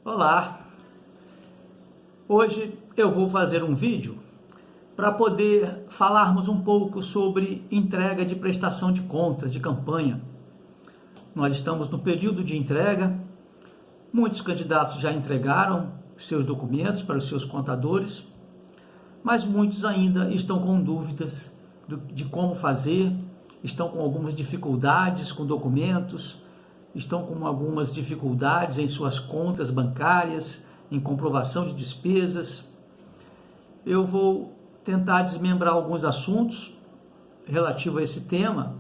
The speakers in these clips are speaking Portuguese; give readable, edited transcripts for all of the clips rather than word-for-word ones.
Olá, hoje eu vou fazer um vídeo para poder falarmos um pouco sobre entrega de prestação de contas de campanha. Nós estamos no período de entrega, muitos candidatos já entregaram seus documentos para os seus contadores, mas muitos ainda estão com dúvidas de como fazer, estão com algumas dificuldades com documentos, estão com algumas dificuldades em suas contas bancárias, em comprovação de despesas. Eu vou tentar desmembrar alguns assuntos relativos a esse tema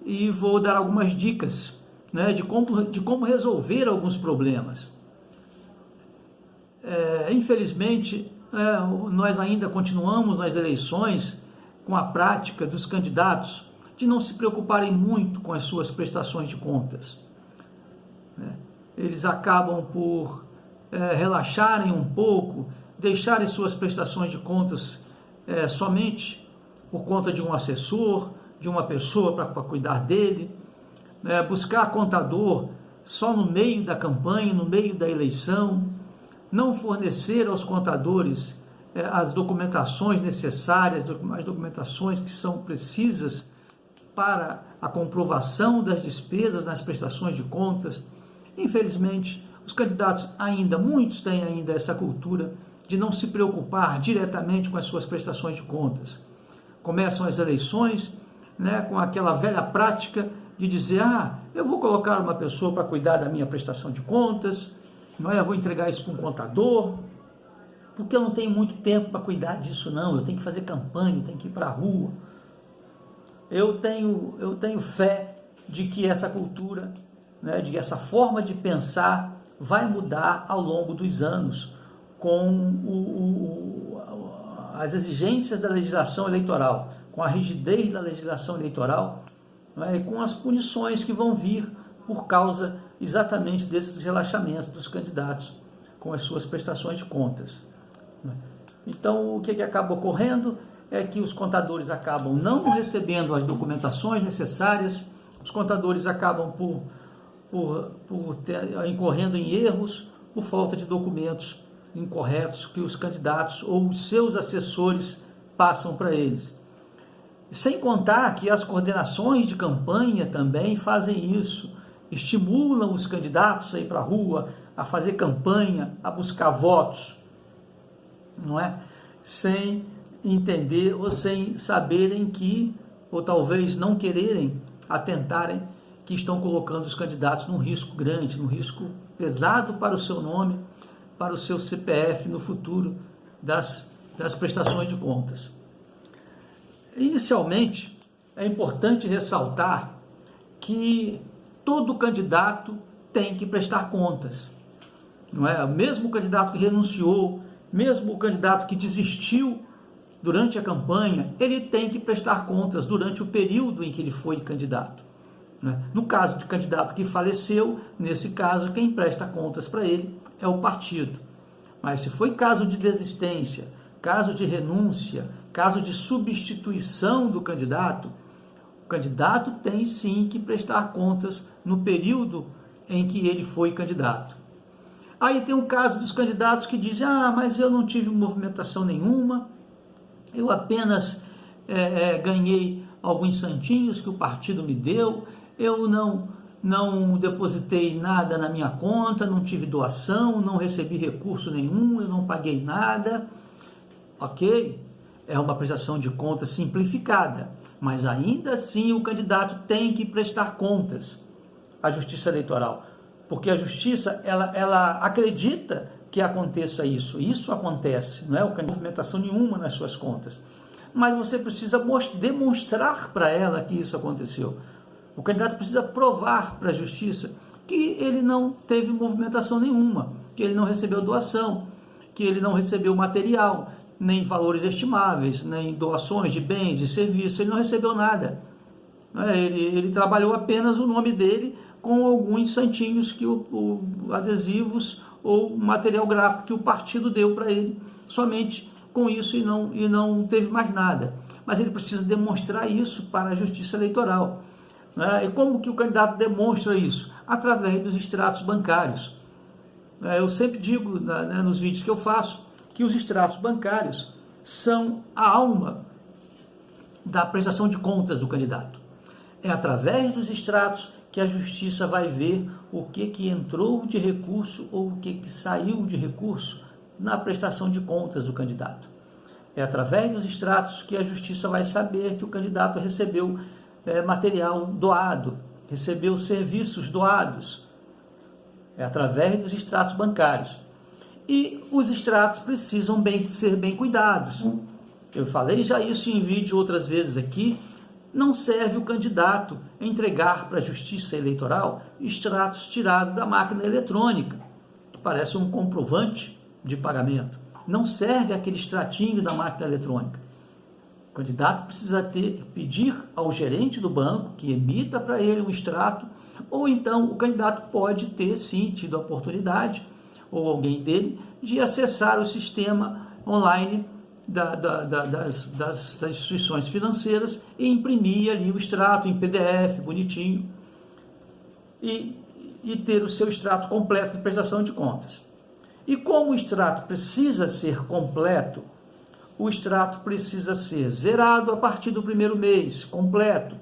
e vou dar algumas dicas, de como resolver alguns problemas. Infelizmente, nós ainda continuamos nas eleições com a prática dos candidatos de não se preocuparem muito com as suas prestações de contas. Eles acabam por relaxarem um pouco, deixarem suas prestações de contas somente por conta de um assessor, de uma pessoa para cuidar dele, buscar contador só no meio da campanha, no meio da eleição, não fornecer aos contadores as documentações necessárias, as documentações que são precisas para a comprovação das despesas nas prestações de contas. Infelizmente, os candidatos muitos têm ainda essa cultura de não se preocupar diretamente com as suas prestações de contas. Começam as eleições, com aquela velha prática de dizer, eu vou colocar uma pessoa para cuidar da minha prestação de contas, eu vou entregar isso para um contador, porque eu não tenho muito tempo para cuidar disso não, eu tenho que fazer campanha, eu tenho que ir para a rua. Eu tenho fé de que essa cultura, de essa forma de pensar vai mudar ao longo dos anos com as exigências da legislação eleitoral, com a rigidez da legislação eleitoral, e com as punições que vão vir por causa exatamente desses relaxamentos dos candidatos com as suas prestações de contas. Então, o que acaba ocorrendo é que os contadores acabam não recebendo as documentações necessárias, os contadores acabam incorrendo em erros por falta de documentos incorretos que os candidatos ou os seus assessores passam para eles. Sem contar que as coordenações de campanha também fazem isso, estimulam os candidatos a ir para a rua, a fazer campanha, a buscar votos, sem entender ou sem saberem que, ou talvez não quererem atentarem, que estão colocando os candidatos num risco grande, num risco pesado para o seu nome, para o seu CPF no futuro das prestações de contas. Inicialmente, é importante ressaltar que todo candidato tem que prestar contas. Mesmo o candidato que renunciou, mesmo o candidato que desistiu durante a campanha, ele tem que prestar contas durante o período em que ele foi candidato. No caso de candidato que faleceu, nesse caso, quem presta contas para ele é o partido. Mas se foi caso de desistência, caso de renúncia, caso de substituição do candidato, o candidato tem sim que prestar contas no período em que ele foi candidato. Aí tem um caso dos candidatos que dizem, mas eu não tive movimentação nenhuma, eu apenas ganhei alguns santinhos que o partido me deu, eu não depositei nada na minha conta, não tive doação, não recebi recurso nenhum, eu não paguei nada. Ok, é uma prestação de contas simplificada, mas ainda assim o candidato tem que prestar contas à Justiça Eleitoral, porque a Justiça ela acredita que aconteça isso. Isso acontece, não é movimentação nenhuma nas suas contas, mas você precisa demonstrar para ela que isso aconteceu. O candidato precisa provar para a Justiça que ele não teve movimentação nenhuma, que ele não recebeu doação, que ele não recebeu material, nem valores estimáveis, nem doações de bens e serviços, ele não recebeu nada. Ele trabalhou apenas o nome dele com alguns santinhos, adesivos ou material gráfico que o partido deu para ele, somente com isso e não teve mais nada. Mas ele precisa demonstrar isso para a Justiça Eleitoral. E como que o candidato demonstra isso? Através dos extratos bancários. Eu sempre digo nos vídeos que eu faço que os extratos bancários são a alma da prestação de contas do candidato. É através dos extratos que a justiça vai ver o que entrou de recurso ou o que saiu de recurso na prestação de contas do candidato. É através dos extratos que a justiça vai saber que o candidato recebeu material doado, recebeu serviços doados. É através dos extratos bancários. E os extratos precisam ser bem cuidados. Eu falei já isso em vídeo outras vezes aqui. Não serve o candidato entregar para a Justiça Eleitoral extratos tirados da máquina eletrônica, que parece um comprovante de pagamento. Não serve aquele extratinho da máquina eletrônica. O candidato precisa pedir ao gerente do banco que emita para ele um extrato, ou então o candidato pode ter, sim, tido a oportunidade, ou alguém dele, de acessar o sistema online das instituições financeiras e imprimir ali o extrato em PDF, bonitinho, e ter o seu extrato completo de prestação de contas. E como o extrato precisa ser completo, o extrato precisa ser zerado a partir do primeiro mês, completo,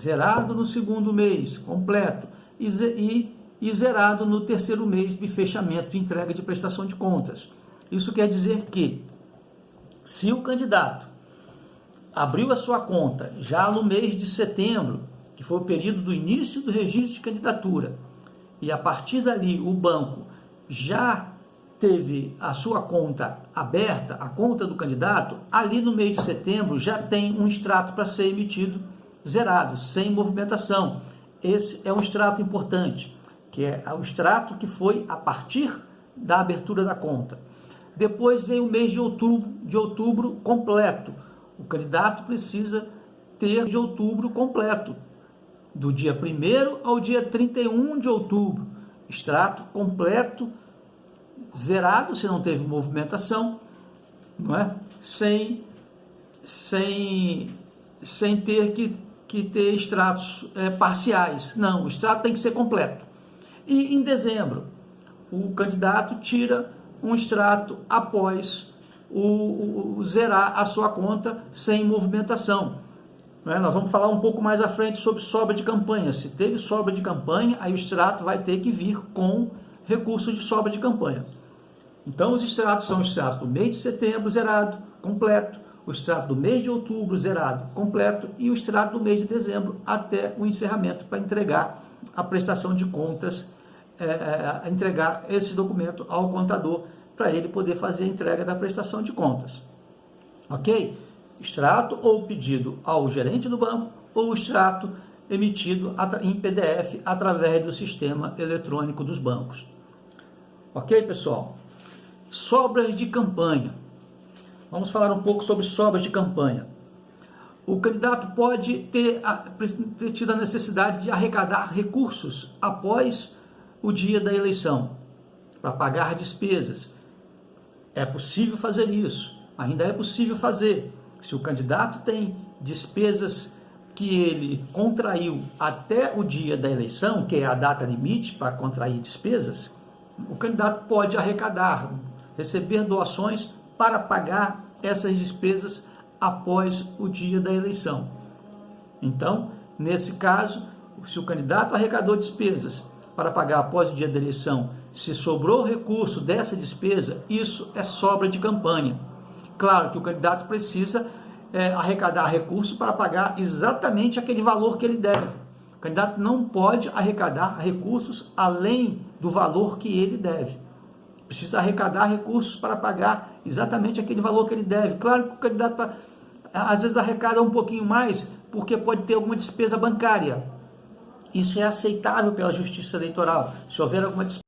zerado no segundo mês, completo, e zerado no terceiro mês de fechamento de entrega de prestação de contas. Isso quer dizer que, se o candidato abriu a sua conta já no mês de setembro, que foi o período do início do registro de candidatura, e a partir dali o banco já teve a sua conta aberta, a conta do candidato, ali no mês de setembro já tem um extrato para ser emitido zerado, sem movimentação. Esse é um extrato importante, que é o extrato que foi a partir da abertura da conta. Depois vem o mês de outubro completo. O candidato precisa ter de outubro completo, do dia 1º ao dia 31 de outubro. Extrato completo, zerado, se não teve movimentação, não é? Sem ter que ter extratos parciais. Não, o extrato tem que ser completo. E em dezembro, o candidato tira um extrato após zerar a sua conta sem movimentação. Nós vamos falar um pouco mais à frente sobre sobra de campanha. Se teve sobra de campanha, aí o extrato vai ter que vir com recurso de sobra de campanha. Então, os extratos são os extratos do mês de setembro zerado, completo, o extrato do mês de outubro zerado, completo, e o extrato do mês de dezembro até o encerramento para entregar a prestação de contas, entregar esse documento ao contador para ele poder fazer a entrega da prestação de contas. Ok? Extrato ou pedido ao gerente do banco ou extrato emitido em PDF através do sistema eletrônico dos bancos. Ok, pessoal? Sobras de campanha. Vamos falar um pouco sobre sobras de campanha. O candidato pode ter tido a necessidade de arrecadar recursos após o dia da eleição, para pagar despesas. É possível fazer isso, ainda é possível fazer. Se o candidato tem despesas que ele contraiu até o dia da eleição, que é a data limite para contrair despesas, o candidato pode arrecadar, receber doações para pagar essas despesas após o dia da eleição. Então, nesse caso, se o candidato arrecadou despesas para pagar após o dia da eleição, se sobrou recurso dessa despesa, isso é sobra de campanha. Claro que o candidato precisa arrecadar recurso para pagar exatamente aquele valor que ele deve. O candidato não pode arrecadar recursos além do valor que ele deve. Precisa arrecadar recursos para pagar exatamente aquele valor que ele deve. Claro que o candidato às vezes arrecada um pouquinho mais, porque pode ter alguma despesa bancária. Isso é aceitável pela Justiça Eleitoral. Se houver alguma despesa